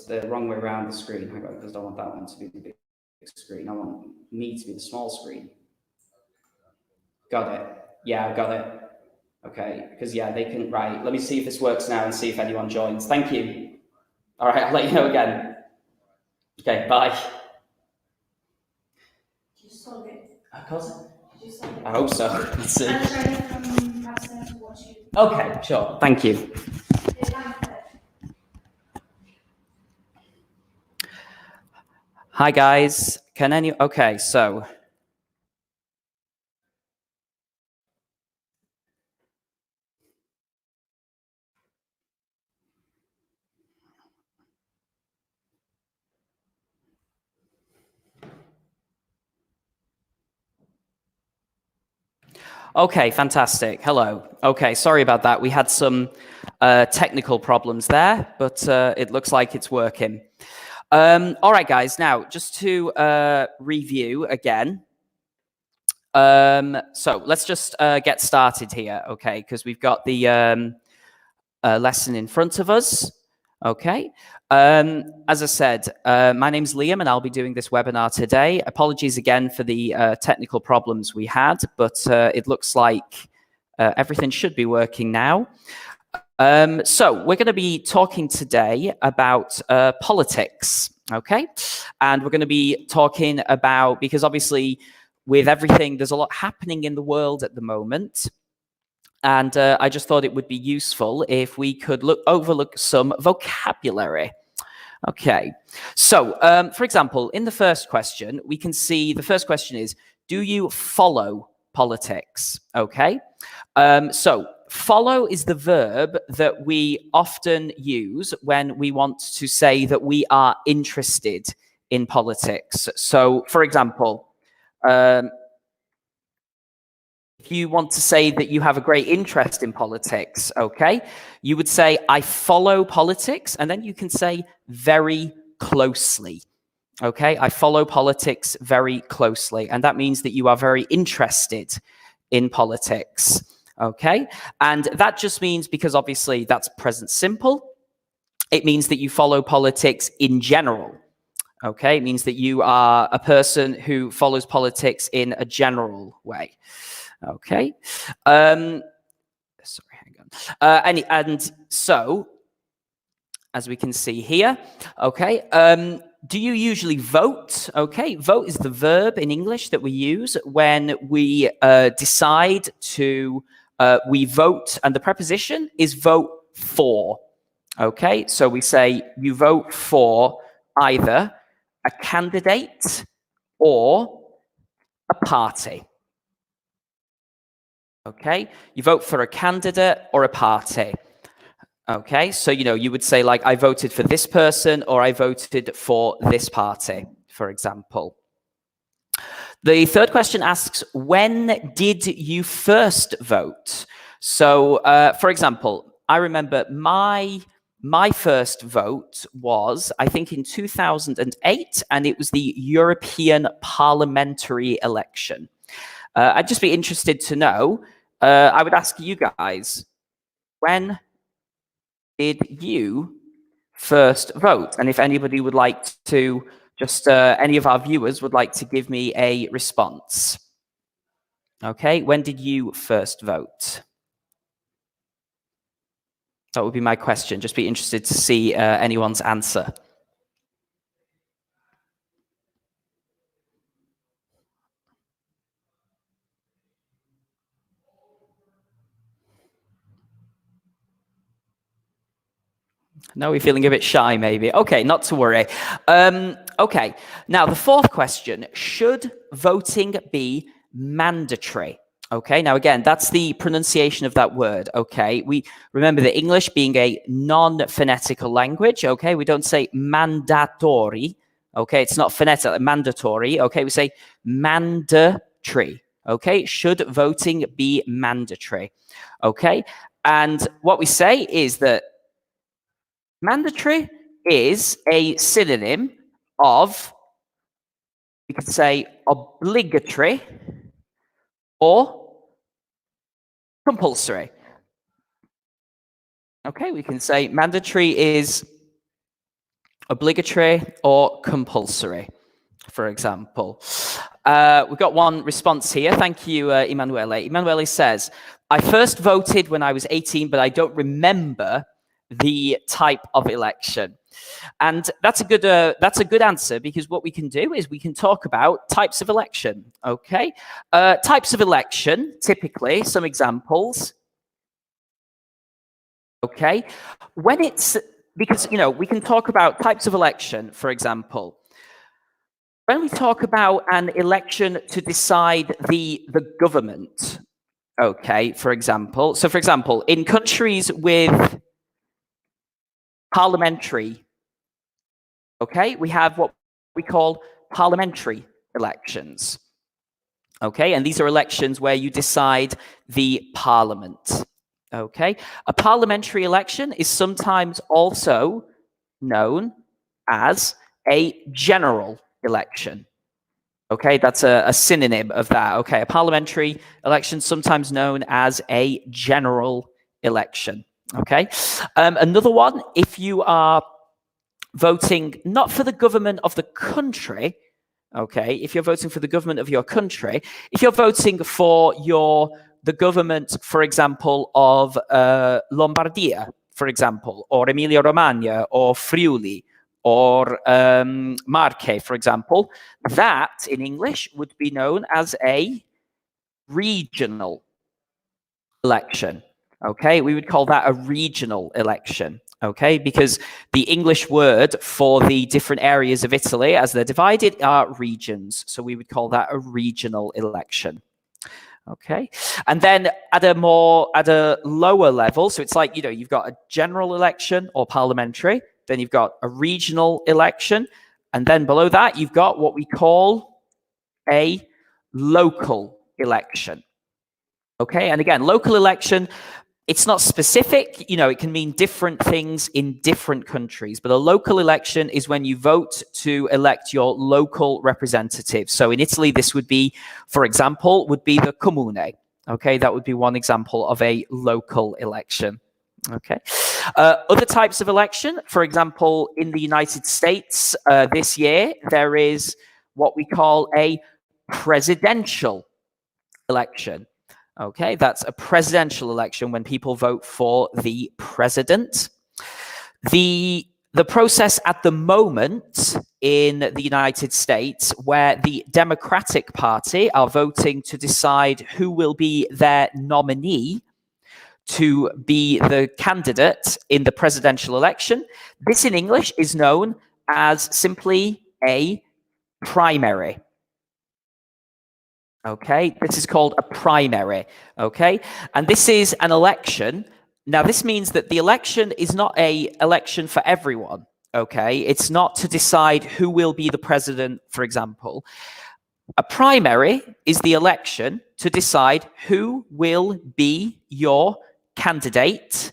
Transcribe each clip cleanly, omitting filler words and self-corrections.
the wrong way around the screen. Hang on, because I don't want that one to be the big screen. I want me to be the small screen. Got it. Yeah, I've got it. Okay, because yeah, they can, right. Let me see if this works now and see if anyone joins. Thank you. All right, I'll let you know again. Okay, bye. Did you solve it? Of course. Did you solve it? I hope so. Let's see. I'll try it from upstairs to watch you. Okay, sure. Thank you. Hi guys. Can any? Okay, so. Okay, fantastic. Hello. Okay, sorry about that. We had some technical problems there, but it looks like it's working. All right, guys. Now, just to review again. So let's just get started here, okay? Because we've got the lesson in front of us, okay? As I said, my name's Liam and I'll be doing this webinar today. Apologies again for the technical problems we had, but it looks like everything should be working now. So we're going to be talking today about politics, okay? And we're going to be talking about, because obviously with everything, there's a lot happening in the world at the moment. And I just thought it would be useful if we could overlook some vocabulary. Okay, so for example, in the first question, we can see the first question is, do you follow politics? Okay, so follow is the verb that we often use when we want to say that we are interested in politics. So for example, if you want to say that you have a great interest in politics, okay, you would say, I follow politics, and then you can say very closely, okay? I follow politics very closely, and that means that you are very interested in politics, okay? And that just means, because obviously that's present simple, it means that you follow politics in general, okay? It means that you are a person who follows politics in a general way. Okay. Sorry, hang on. And so, as we can see here, okay, do you usually vote? Okay, vote is the verb in English that we use when we decide to, we vote, and the preposition is vote for. Okay, so we say you vote for either a candidate or a party. Okay, you vote for a candidate or a party. Okay, so, you know, you would say like, I voted for this person or I voted for this party, for example. The third question asks, when did you first vote? So, for example, I remember my first vote was, I think, in 2008, and it was the European parliamentary election. I'd just be interested to know, I would ask you guys, when did you first vote? And if anybody would like to, just any of our viewers would like to give me a response. Okay, when did you first vote? That would be my question. Just be interested to see anyone's answer. No, we're feeling a bit shy, maybe. Okay, not to worry. Okay, now the fourth question, should voting be mandatory? Okay, now again, that's the pronunciation of that word, okay? We remember the English being a non-phonetical language, okay? We don't say mandatory, okay? It's not phonetic, mandatory, okay? We say mandatory, okay? Should voting be mandatory, okay? And what we say is that mandatory is a synonym of, we could say, obligatory or compulsory. Okay, we can say mandatory is obligatory or compulsory, for example. We've got one response here. Thank you, Emanuele. Emanuele says, I first voted when I was 18, but I don't remember the type of election. And that's a good answer, because what we can do is we can talk about types of election. Okay, types of election, typically, some examples. Okay, when it's, because we can talk about types of election, for example. When we talk about an election to decide the government, okay, for example. So, for example, in countries with parliamentary, okay, we have what we call parliamentary elections. Okay, and these are elections where you decide the parliament. Okay, a parliamentary election is sometimes also known as a general election. Okay, that's a synonym of that. Okay, a parliamentary election, sometimes known as a general election. Okay, another one, if you are voting not for the government of the country, okay, if you're voting for the government of your country, if you're voting for the government, for example, of Lombardia, for example, or Emilia-Romagna, or Friuli, or Marche, for example, that in English would be known as a regional election. Okay, we would call that a regional election. Okay, because the English word for the different areas of Italy, as they're divided, are regions. So we would call that a regional election. Okay, and then at a lower level, so it's like, you've got a general election or parliamentary, then you've got a regional election, and then below that, you've got what we call a local election. Okay, and again, local election, it's not specific, it can mean different things in different countries, but a local election is when you vote to elect your local representative. So in Italy, this would be, for example, would be the comune. Okay, that would be one example of a local election. Okay, other types of election, for example, in the United States this year, there is what we call a presidential election. Okay, that's a presidential election when people vote for the president. The process at the moment in the United States, where the Democratic Party are voting to decide who will be their nominee to be the candidate in the presidential election, this in English is known as simply a primary. Okay, this is called a primary. Okay, and this is an election. Now, this means that the election is not an election for everyone. Okay, it's not to decide who will be the president, for example. A primary is the election to decide who will be your candidate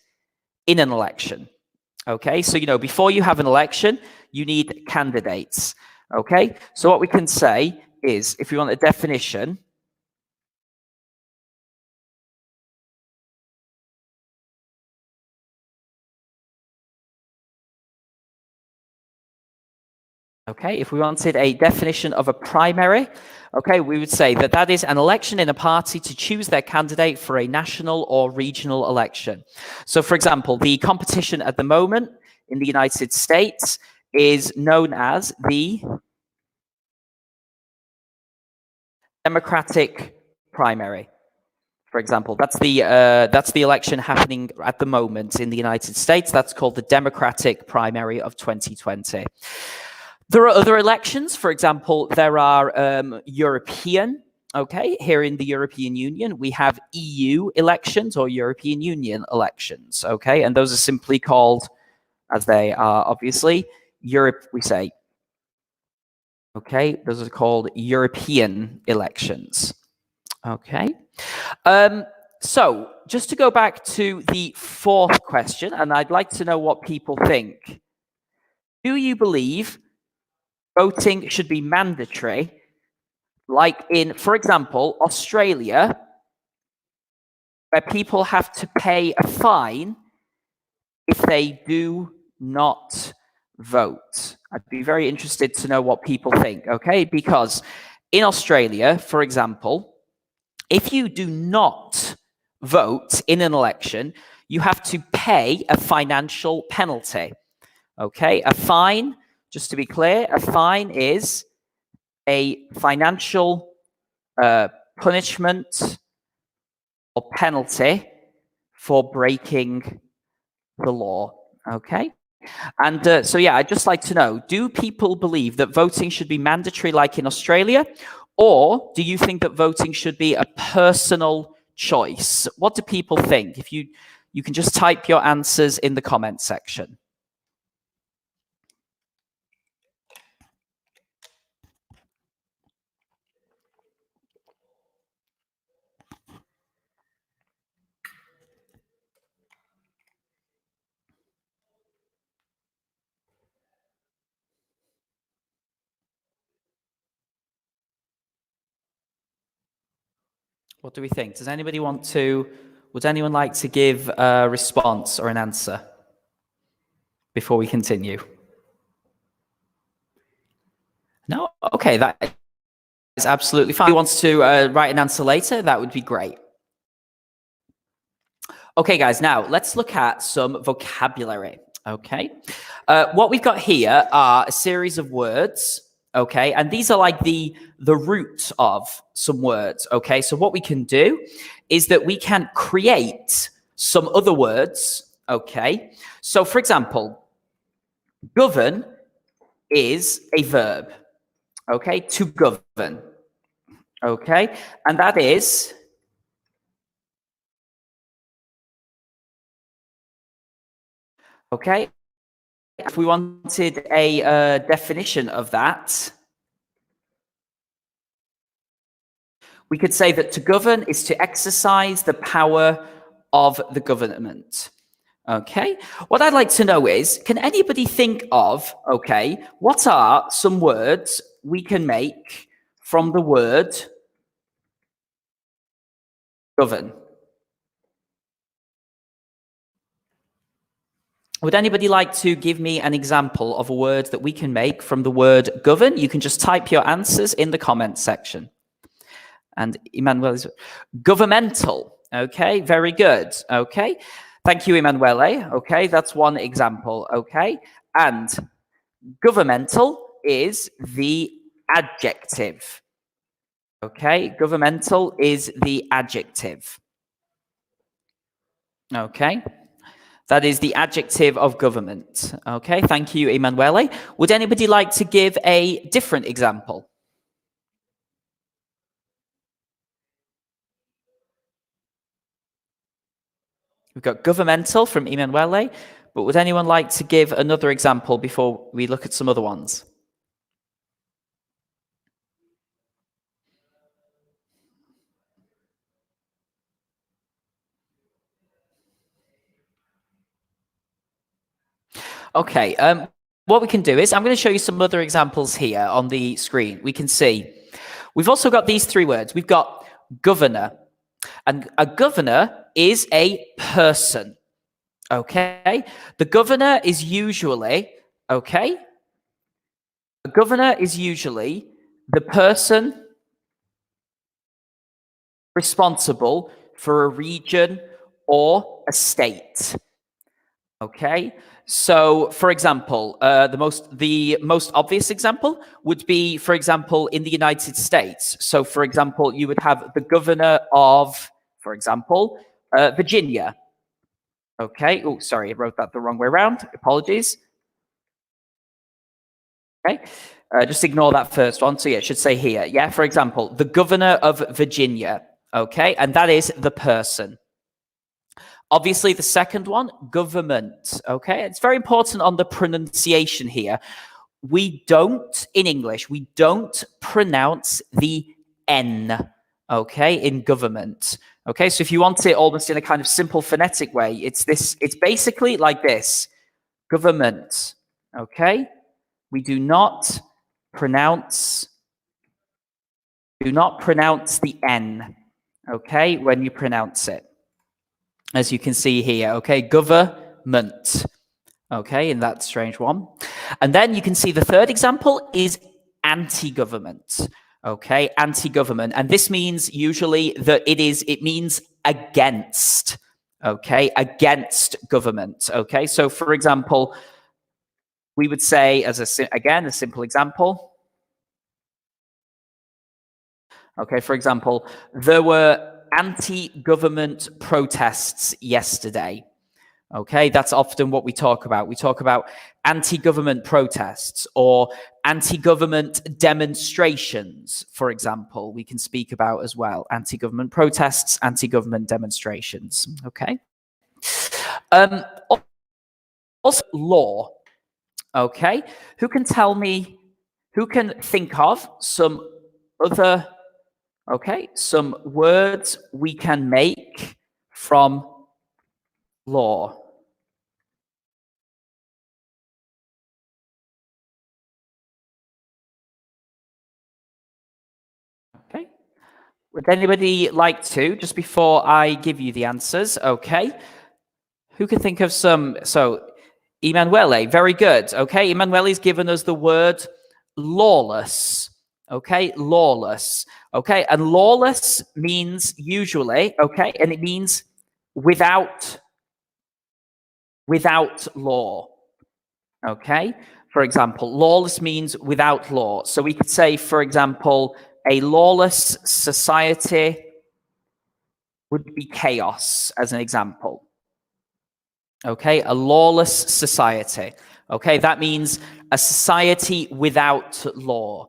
in an election. Okay, so before you have an election, you need candidates. Okay, so what we can say is, if we want a definition, okay, if we wanted a definition of a primary, okay, we would say that is an election in a party to choose their candidate for a national or regional election. So, for example, the competition at the moment in the United States is known as the Democratic primary. For example, that's the election happening at the moment in the United States. That's called the Democratic primary of 2020. There are other elections. For example, there are European. Okay, here in the European Union, we have EU elections or European Union elections. Okay, and those are simply called, as they are obviously, Europe, we say. Okay, those are called European elections. Okay. So just to go back to the fourth question, and I'd like to know what people think. Do you believe voting should be mandatory, like in, for example, Australia, where people have to pay a fine if they do not vote? I'd be very interested to know what people think, okay? Because in Australia, for example, if you do not vote in an election, you have to pay a financial penalty, okay? A fine, just to be clear, a fine is a financial punishment or penalty for breaking the law, okay? And so, yeah, I'd just like to know, do people believe that voting should be mandatory like in Australia? Or do you think that voting should be a personal choice? What do people think? If you can just type your answers in the comment section. What do we think? Does anybody want to, would anyone like to give a response or an answer before we continue? No? Okay, that is absolutely fine. If you want to write an answer later, that would be great. Okay, guys, now let's look at some vocabulary, okay? What we've got here are a series of words, okay? And these are like the root of some words, okay? So what we can do is that we can create some other words, okay? So for example, govern is a verb, okay? To govern, okay? And that is okay. If we wanted a definition of that, we could say that to govern is to exercise the power of the government. Okay. What I'd like to know is, can anybody think of, okay, what are some words we can make from the word govern? Would anybody like to give me an example of a word that we can make from the word govern? You can just type your answers in the comment section. And Emanuele is governmental. Okay, very good. Okay, thank you, Emanuele. Okay, that's one example. Okay, and governmental is the adjective. Okay, governmental is the adjective. Okay. That is the adjective of government. Okay, thank you, Emanuele. Would anybody like to give a different example? We've got governmental from Emanuele, but would anyone like to give another example before we look at some other ones? Okay, what we can do is I'm going to show you some other examples here on the screen. We can see we've also got these three words. We've got governor, and a governor is a person. Okay, the governor is usually, okay, a governor is usually the person responsible for a region or a state. Okay, so for example, the most obvious example would be, for example, in the United States. So for example, you would have the governor of, for example, Virginia. Okay, oh, sorry, I wrote that the wrong way around. Apologies. Okay, just ignore that first one. So yeah, it should say here. Yeah, for example, the governor of Virginia. Okay, and that is the person. Obviously, the second one, government. Okay, it's very important on the pronunciation here. We don't, in English, we don't pronounce the N, okay, in government. Okay, so if you want it almost in a kind of simple phonetic way, it's basically like this, government, okay? We do not pronounce the N, okay, when you pronounce it. As you can see here, okay, government, Okay, in that strange one. And then you can see the third example is anti-government. Okay, anti-government. And this means usually that it means against. Okay, against government. Okay, so for example, we would say, again, a simple example. Okay, for example, there were anti-government protests yesterday. Okay, that's often what we talk about. We talk about anti-government protests or anti-government demonstrations, for example, we can speak about as well. Anti-government protests, anti-government demonstrations. Okay. Also, law. Okay, who can tell me, who can think of some other, some words we can make from law? Okay. Would anybody like to, just before I give you the answers, okay? Who can think of some? So, Emanuele, very good. Okay, Emanuele's given us the word lawless. Okay, lawless. Okay, and lawless means usually, okay, and it means without law. Okay, for example, lawless means without law. So we could say, for example, a lawless society would be chaos, as an example. Okay, a lawless society. Okay, that means a society without law.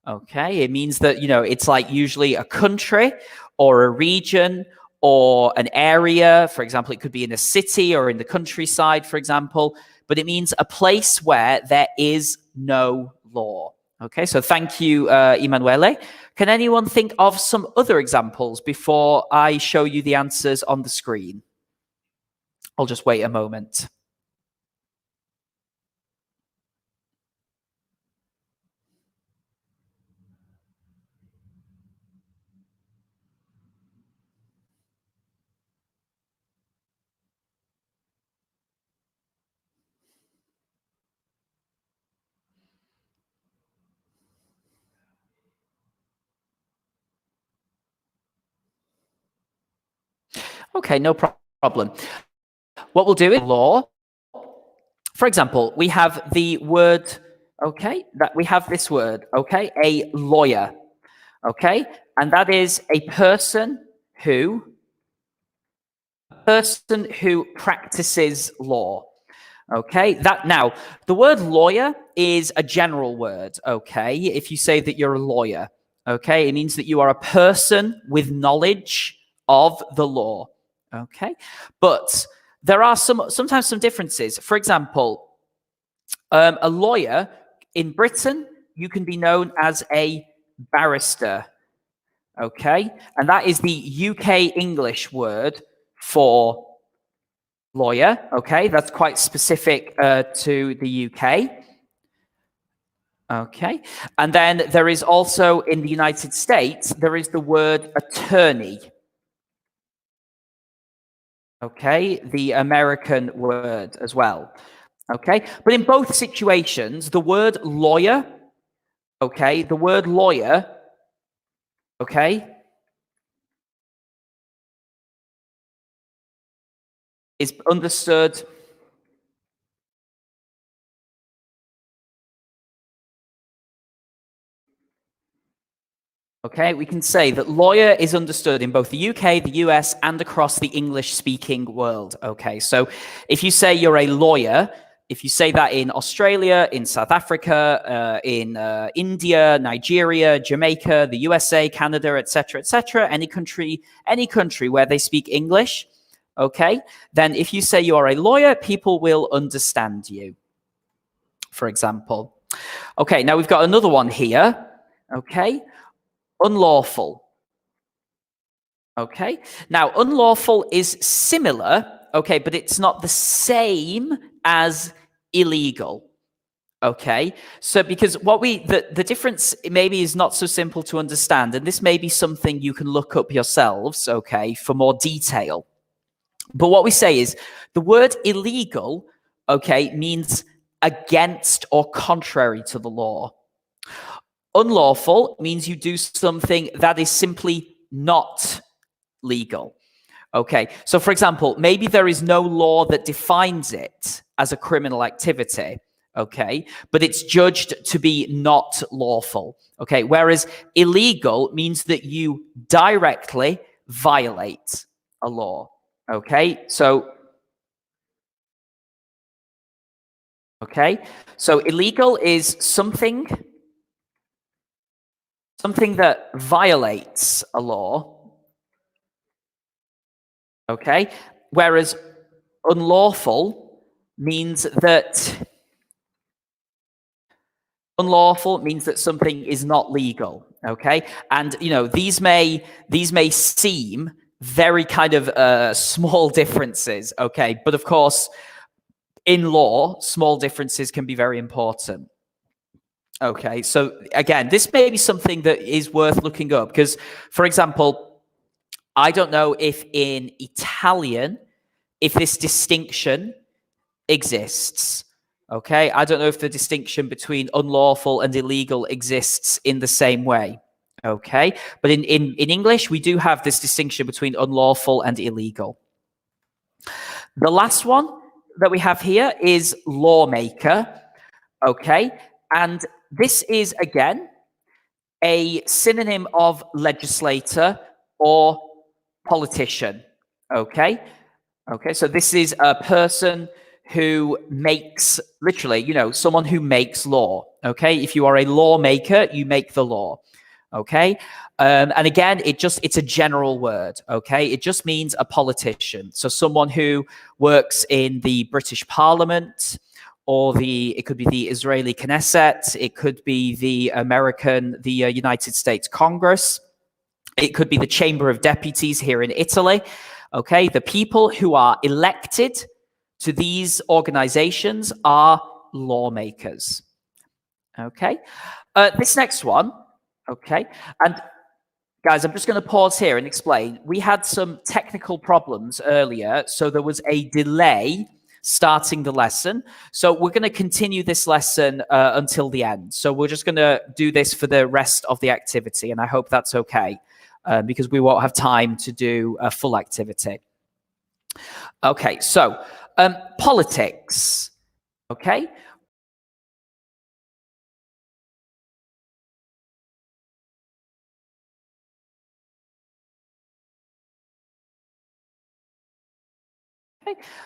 Okay, it means that, it's like usually a country or a region or an area. For example, it could be in a city or in the countryside, for example, but it means a place where there is no law. Okay, so thank you, Emanuele. Can anyone think of some other examples before I show you the answers on the screen? I'll just wait a moment. Okay, no problem. What we'll do is law. For example, we have the word, okay, that we have this word, okay, a lawyer, okay, and that is a person who practices law. Okay, that now the word lawyer is a general word. Okay, if you say that you're a lawyer, okay, it means that you are a person with knowledge of the law. Okay, but there are sometimes some differences. For example, a lawyer in Britain, you can be known as a barrister. Okay, and that is the UK English word for lawyer. Okay, that's quite specific to the UK. Okay, and then there is also in the United States, there is the word attorney. Okay, the American word as well. Okay, but in both situations, the word lawyer, okay, okay, is understood. Okay, we can say that lawyer is understood in both the UK, the US, and across the English-speaking world. Okay, so if you say you're a lawyer, if you say that in Australia, in South Africa, in India, Nigeria, Jamaica, the USA, Canada, etc., any country where they speak English, okay, then if you say you are a lawyer, people will understand you, for example. Okay, now we've got another one here, okay, unlawful. Okay, now unlawful is similar, okay, but it's not the same as illegal. Okay, so because the difference maybe is not so simple to understand, and this may be something you can look up yourselves, okay, for more detail. But what we say is the word illegal, okay, means against or contrary to the law. Unlawful means you do something that is simply not legal. Okay, so for example, maybe there is no law that defines it as a criminal activity, okay, but it's judged to be not lawful, okay, whereas illegal means that you directly violate a law, okay, so illegal is something that violates a law, okay, whereas unlawful means that something is not legal, okay, and these may seem very kind of small differences, okay, but of course in law small differences can be very important. Okay, so again, this may be something that is worth looking up because, for example, I don't know if in Italian, if this distinction exists. Okay, I don't know if the distinction between unlawful and illegal exists in the same way. Okay, but in English, we do have this distinction between unlawful and illegal. The last one that we have here is lawmaker. Okay, and this is, again, a synonym of legislator or politician. Okay, so this is a person who makes, literally, someone who makes law. Okay, if you are a lawmaker, you make the law. Okay, and again, it's a general word. Okay, it just means a politician. So someone who works in the British Parliament, or it could be the Israeli Knesset, it could be the United States Congress, it could be the Chamber of Deputies here in Italy. Okay, the people who are elected to these organizations are lawmakers. Okay, this next one, okay, and guys, I'm just going to pause here and explain. We had some technical problems earlier, so there was a delay starting the lesson. So we're going to continue this lesson until the end. So we're just going to do this for the rest of the activity, and I hope that's okay, because we won't have time to do a full activity. Okay, so politics, okay?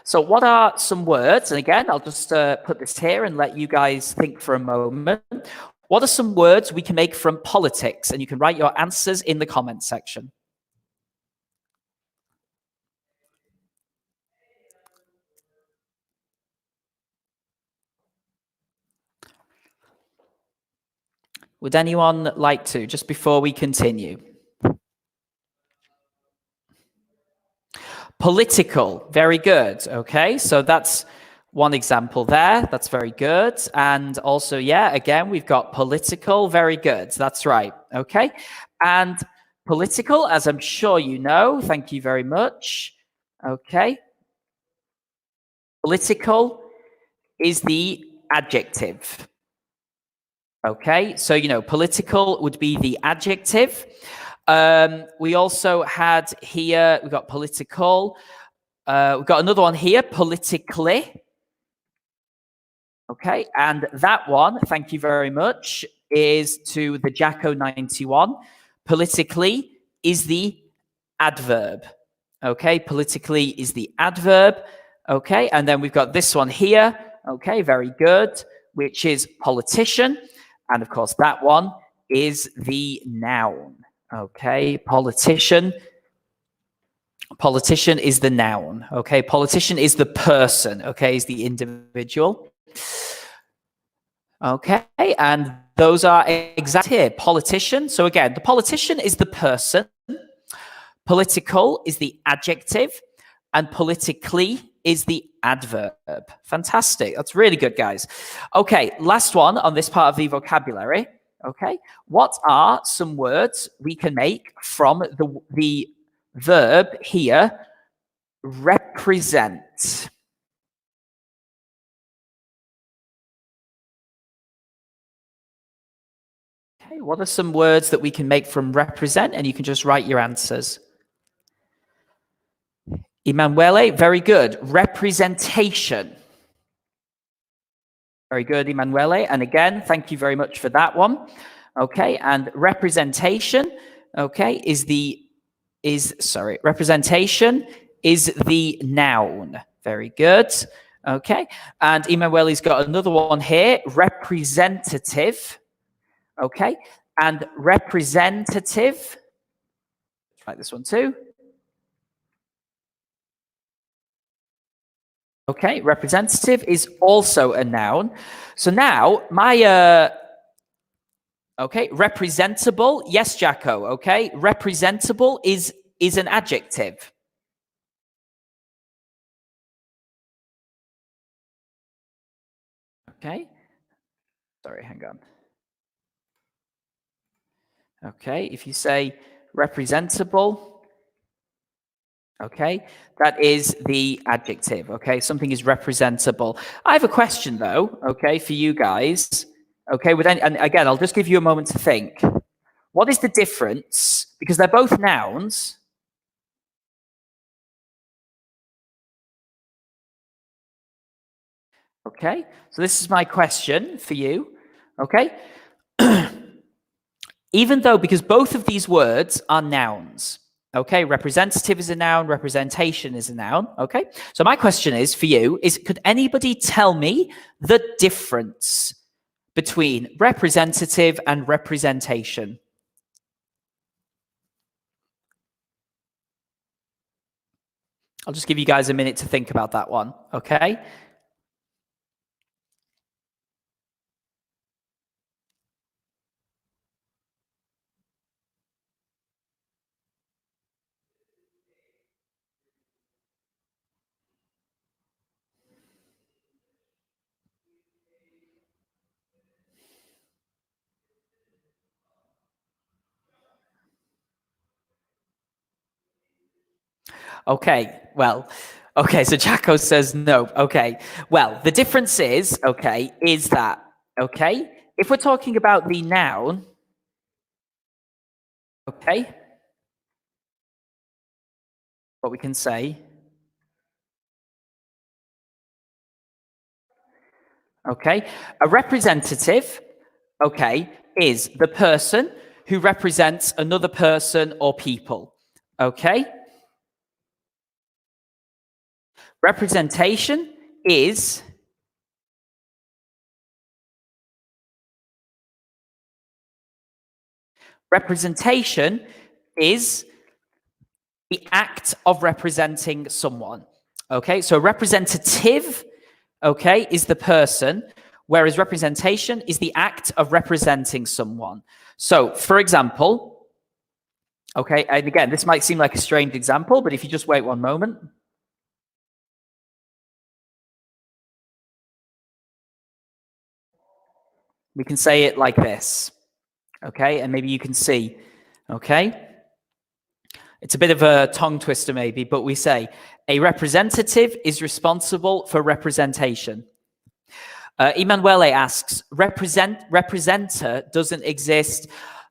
So what are some words? And again, I'll just put this here and let you guys think for a moment. What are some words we can make from politics? And you can write your answers in the comment section. Would anyone like to, just before we continue? Political, very good. Okay, so that's one example there. That's very good. And also, yeah, again, we've got political, very good. That's right. Okay, and political, as I'm sure you know, thank you very much. Okay, political is the adjective. Okay, so political would be the adjective. We also had here, we've got political. We've got another one here, politically. Okay, and that one, thank you very much, is to the Jacko 91. Politically is the adverb. Okay, politically is the adverb. Okay, and then we've got this one here. Okay, very good, which is politician. And of course, that one is the noun. Okay, politician. Politician is the noun. Okay, politician is the person. Okay, is the individual. Okay, and those are exact here. Politician. So again, the politician is the person. Political is the adjective. And politically is the adverb. Fantastic. That's really good, guys. Okay, last one on this part of the vocabulary. Okay, what are some words we can make from the verb here, represent? Okay, what are some words that we can make from represent? And you can just write your answers. Emanuele, very good. Representation. Very good, Emanuele. And again, thank you very much for that one. Okay, and representation, okay, representation is the noun. Very good. Okay, and Emanuele's got another one here, representative. Okay, and representative, let's write this one too. Okay, representative is also a noun. So now my okay, representable, yes, Jacko, okay, representable is an adjective. Okay, sorry, hang on. Okay, if you say representable, okay, that is the adjective, okay? Something is representable. I have a question though, okay, for you guys. Okay, and again, I'll just give you a moment to think. What is the difference? Because they're both nouns. Okay, so this is my question for you, okay? Even though, because both of these words are nouns, okay? Representative is a noun, representation is a noun, okay? So my question is for you, could anybody tell me the difference between representative and representation? I'll just give you guys a minute to think about that one, okay? Okay, well, okay, so Jacko says no. Okay, well, the difference is, okay, is that, okay, if we're talking about the noun, okay, what we can say, okay, a representative, okay, is the person who represents another person or people, okay? Representation is the act of representing someone. Okay, so representative, okay, is the person, whereas representation is the act of representing someone. So, for example, okay, and again, this might seem like a strange example, but if you just wait one moment. We can say it like this, okay, and maybe you can see, okay? It's a bit of a tongue twister maybe, but we say a representative is responsible for representation. Emanuele asks, representer doesn't exist.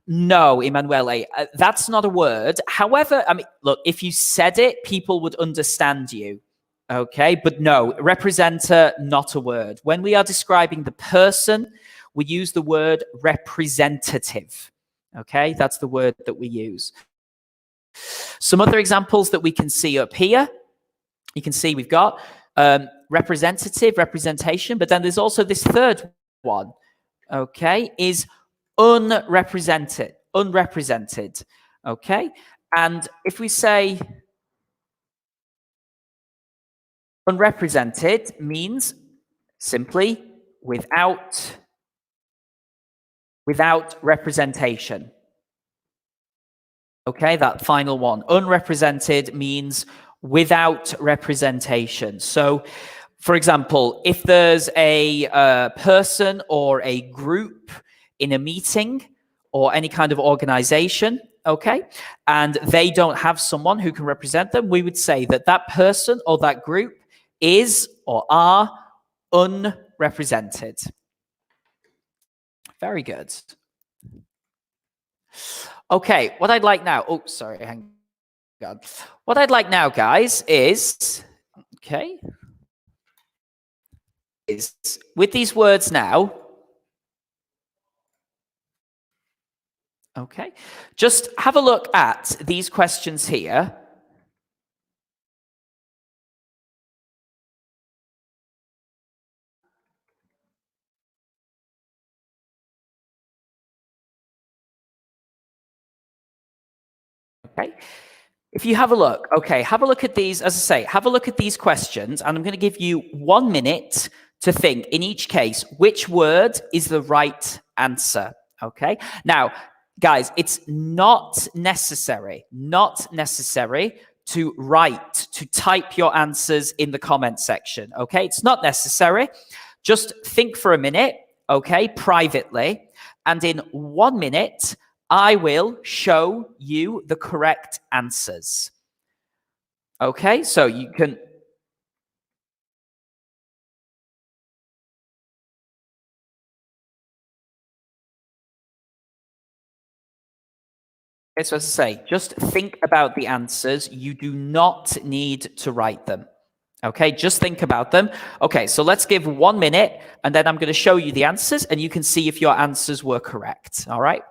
No, Emanuele, that's not a word. However, I mean, look, if you said it, people would understand you. Okay, but no, representer, not a word. When we are describing the person, we use the word representative. Okay, that's the word that we use. Some other examples that we can see up here. You can see we've got representative, representation, but then there's also this third one, okay, is unrepresented, okay? And if we say unrepresented means simply without representation. Okay, that final one. Unrepresented means without representation. So, for example, if there's a person or a group in a meeting or any kind of organization, okay, and they don't have someone who can represent them, we would say that that person or that group is or are unrepresented. Very good. Okay, what I'd like now, oh, sorry, hang on. What I'd like now, guys, is, okay, is with these words now, okay, just have a look at these questions here. Okay. If you have a look, okay, have a look at these, as I say, have a look at these questions, and I'm going to give you 1 minute to think in each case which word is the right answer. Okay. Now, guys, it's not necessary to write, to type your answers in the comment section. Okay. It's not necessary. Just think for a minute, okay, privately, and in 1 minute, I will show you the correct answers. Okay, so you can. So as I say, just think about the answers. You do not need to write them. Okay, just think about them. Okay, so let's give 1 minute, and then I'm going to show you the answers, and you can see if your answers were correct. All right.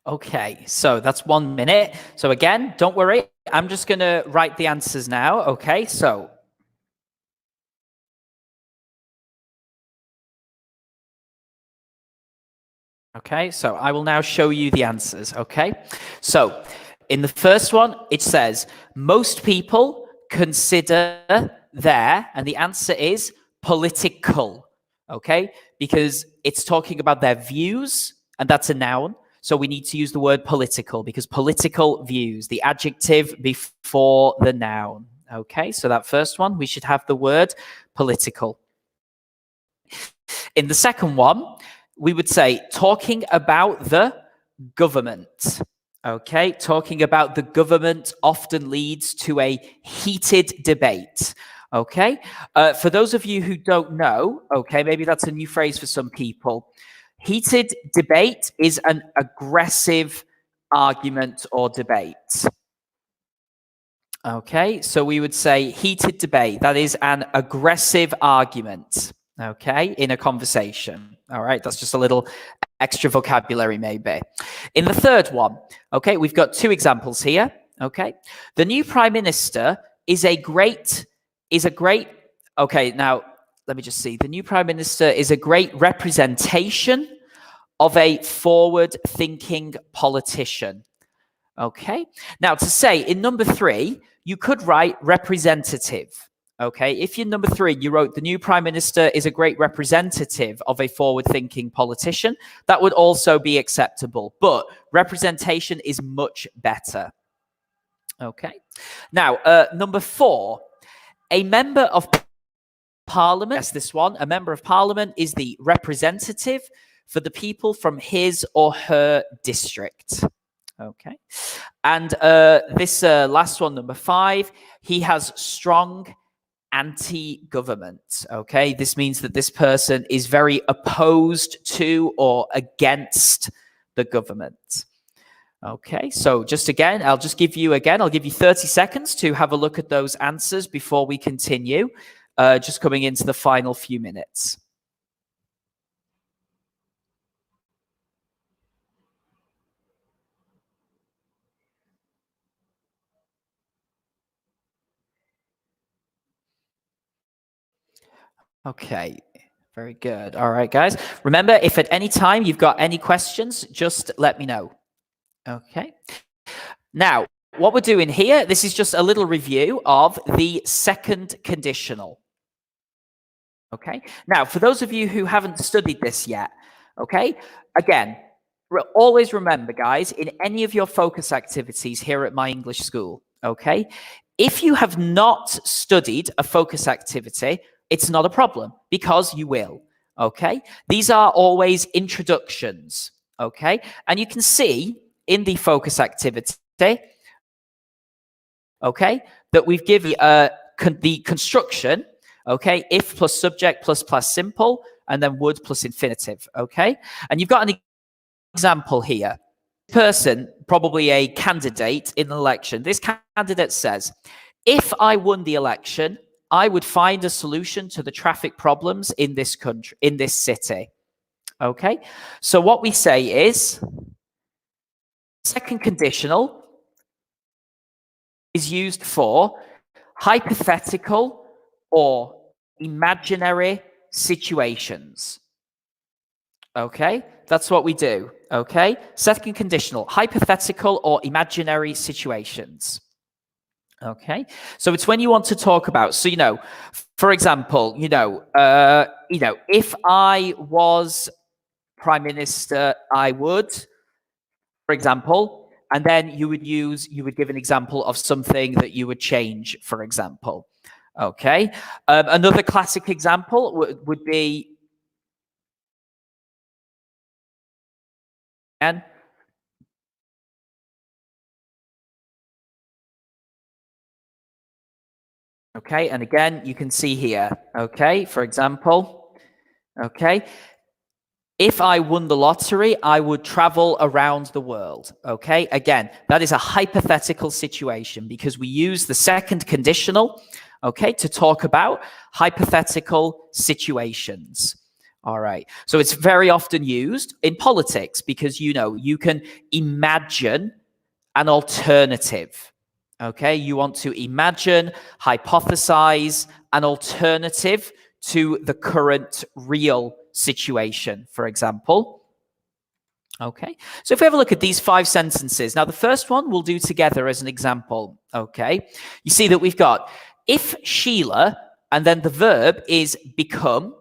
Okay, so that's 1 minute. So again, don't worry. I'm just going to write the answers now. Okay, so. Okay, so I will now show you the answers. Okay, so in the first one, it says most people consider their, and the answer is political. Okay, because it's talking about their views, and that's a noun. So we need to use the word political because political views, the adjective before the noun. Okay, so that first one, we should have the word political. In the second one, we would say talking about the government. Okay, talking about the government often leads to a heated debate. Okay, for those of you who don't know, okay, maybe that's a new phrase for some people. Heated debate is an aggressive argument or debate. Okay, so we would say heated debate. That is an aggressive argument, okay, in a conversation. All right, that's just a little extra vocabulary, maybe. In the third one, okay, we've got 2 examples here. Okay, the new prime minister is a great, okay, now let me just see. The new prime minister is a great representation of a forward thinking politician. Okay. Now, to say in number 3, you could write representative. Okay. If in number 3, you wrote the new prime minister is a great representative of a forward thinking politician, that would also be acceptable. But representation is much better. Okay. Now, number 4, a member of parliament. Yes, this one. A member of parliament is the representative for the people from his or her district. Okay. And this last one, number 5, he has strong anti-government. Okay. This means that this person is very opposed to or against the government. Okay. So just again, I'll give you 30 seconds to have a look at those answers before we continue. Just coming into the final few minutes. Okay. Very good. All right, guys. Remember, if at any time you've got any questions, just let me know. Okay. Now, what we're doing here, this is just a little review of the second conditional. Okay. Now, for those of you who haven't studied this yet, okay, again, always remember, guys, in any of your focus activities here at My English School, okay, if you have not studied a focus activity, it's not a problem because you will, okay? These are always introductions, okay? And you can see in the focus activity, okay, that we've given the construction, okay, if plus subject plus past simple, and then would plus infinitive, okay? And you've got an example here. Person, probably a candidate in an election. This candidate says, if I won the election, I would find a solution to the traffic problems in this country, in this city. Okay? So what we say is, second conditional is used for hypothetical or imaginary situations. Okay? That's what we do. Okay? Second conditional, hypothetical or imaginary situations. Okay? So it's when you want to talk about, so, for example, if I was prime minister, I would, for example, and then you would give an example of something that you would change, for example. Okay? Another classic example would be, and okay, and again, you can see here, okay, for example, okay, if I won the lottery, I would travel around the world, okay? Again, that is a hypothetical situation because we use the second conditional, okay, to talk about hypothetical situations. All right, so it's very often used in politics because, you can imagine an alternative. Okay, you want to imagine, hypothesize an alternative to the current real situation, for example. Okay, so if we have a look at these 5 sentences, now the first one we'll do together as an example. Okay, you see that we've got, if Sheila, and then the verb is become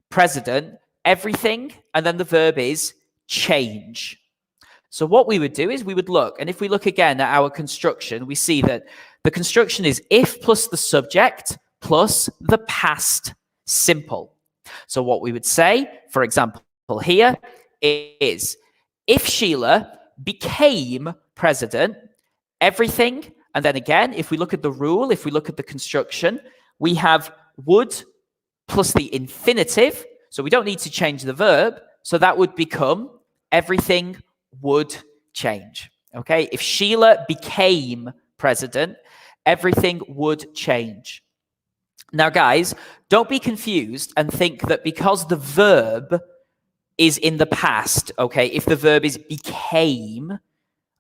president, everything, and then the verb is change. So what we would do is we would look, and if we look again at our construction, we see that the construction is if plus the subject plus the past simple. So what we would say, for example, here is, if Sheila became president, everything, and then again, if we look at the rule, if we look at the construction, we have would plus the infinitive, so we don't need to change the verb, so that would become everything would change. Okay, if Sheila became president, everything would change. Now, guys, don't be confused and think that because the verb is in the past, okay, if the verb is became,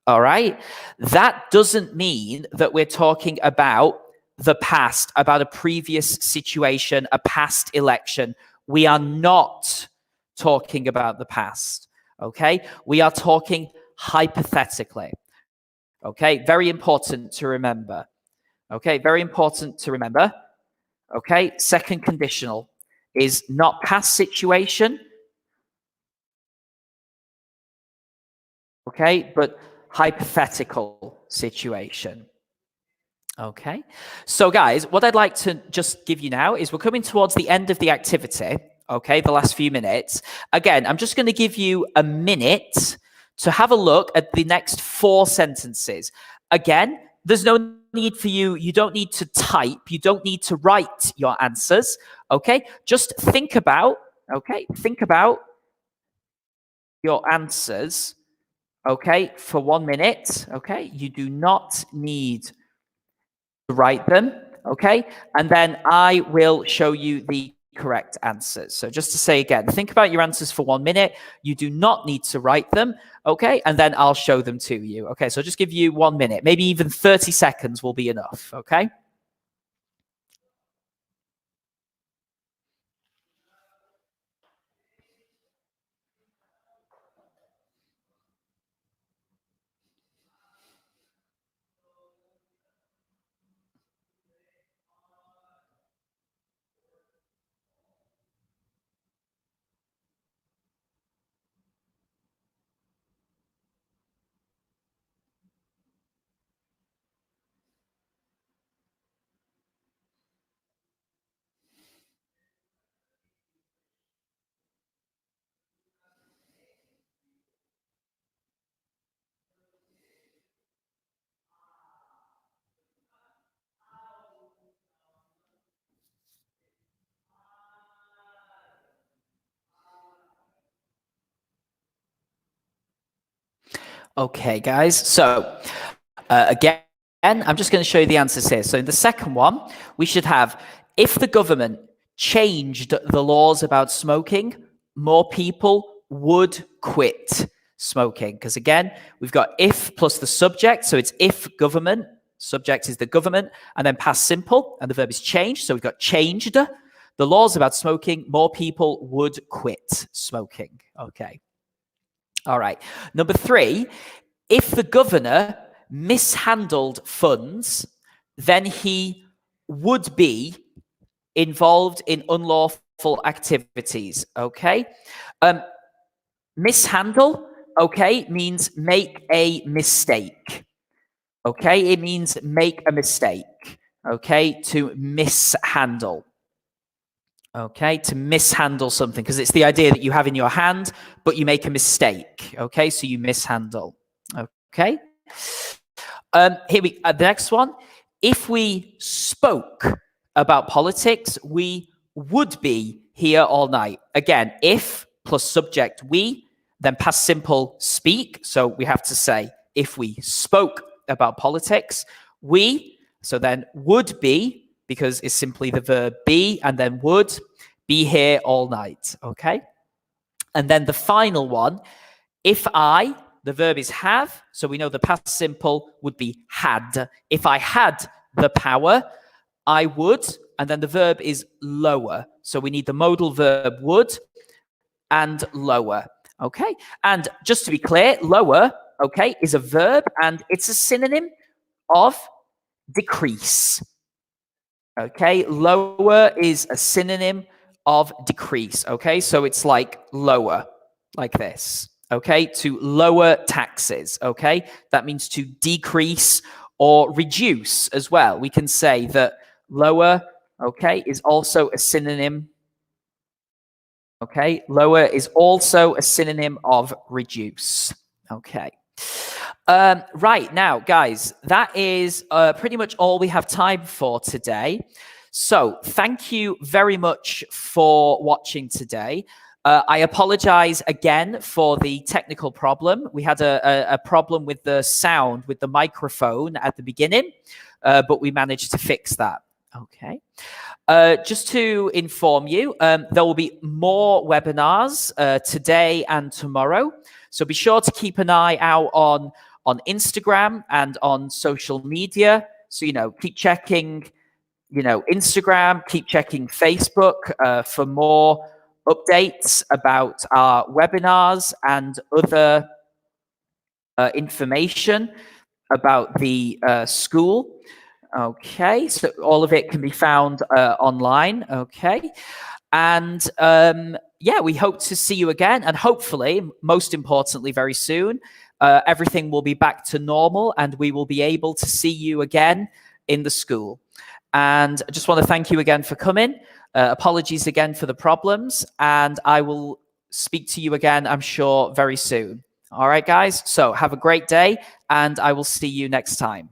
all right, that doesn't mean that we're talking about the past, about a previous situation, a past election. We are not talking about the past. Okay, we are talking hypothetically. Okay, very important to remember. Okay, very important to remember. Okay, second conditional is not past situation. Okay, but hypothetical situation. Okay, so guys, what I'd like to just give you now is we're coming towards the end of the activity. Okay, the last few minutes. Again, I'm just going to give you a minute to have a look at the next 4 sentences. Again, there's no need for you don't need to type, you don't need to write your answers. Okay, just think about your answers. Okay, for 1 minute. Okay, you do not need to write them. Okay, and then I will show you the correct answers. So just to say again, think about your answers for 1 minute. You do not need to write them, okay? And then I'll show them to you. Okay, so I'll just give you 1 minute. Maybe even 30 seconds will be enough, okay? Okay, guys. So again, I'm just going to show you the answers here. So in the second one, we should have, if the government changed the laws about smoking, more people would quit smoking. Because again, we've got if plus the subject. So it's if government, subject is the government, and then past simple, and the verb is changed. So we've got changed the laws about smoking, more people would quit smoking. Okay. All right. Number 3, if the governor mishandled funds, then he would be involved in unlawful activities. Okay. Mishandle, okay, means make a mistake. Okay. It means make a mistake. Okay. To mishandle. Okay, to mishandle something, because it's the idea that you have in your hand, but you make a mistake. Okay, so you mishandle. Okay. Here we the next one. If we spoke about politics, we would be here all night. Again, if plus subject we, then past simple speak. So we have to say if we spoke about politics, we. So then would be, because it's simply the verb be, and then would be here all night. Okay. And then the final one, if I, the verb is have, so we know the past simple would be had. If I had the power, I would, and then the verb is lower. So we need the modal verb would and lower. Okay. And just to be clear, lower, okay, is a verb and it's a synonym of decrease. Okay, lower is a synonym of decrease. Okay, so it's like lower, like this. Okay, to lower taxes. Okay, that means to decrease or reduce as well. We can say that lower, okay, is also a synonym. Okay, lower is also a synonym of reduce. Okay. Right now, guys, that is pretty much all we have time for today. So thank you very much for watching today. I apologize again for the technical problem. We had a problem with the sound, with the microphone at the beginning, but we managed to fix that. Okay. Just to inform you, there will be more webinars today and tomorrow. So be sure to keep an eye out on Instagram and on social media. So, keep checking, Instagram, keep checking Facebook for more updates about our webinars and other information about the school. Okay, so all of it can be found online. Okay, and yeah, we hope to see you again, and hopefully, most importantly, very soon, everything will be back to normal, and we will be able to see you again in the school. And I just want to thank you again for coming. Apologies again for the problems, and I will speak to you again, I'm sure, very soon. All right, guys. So have a great day, and I will see you next time.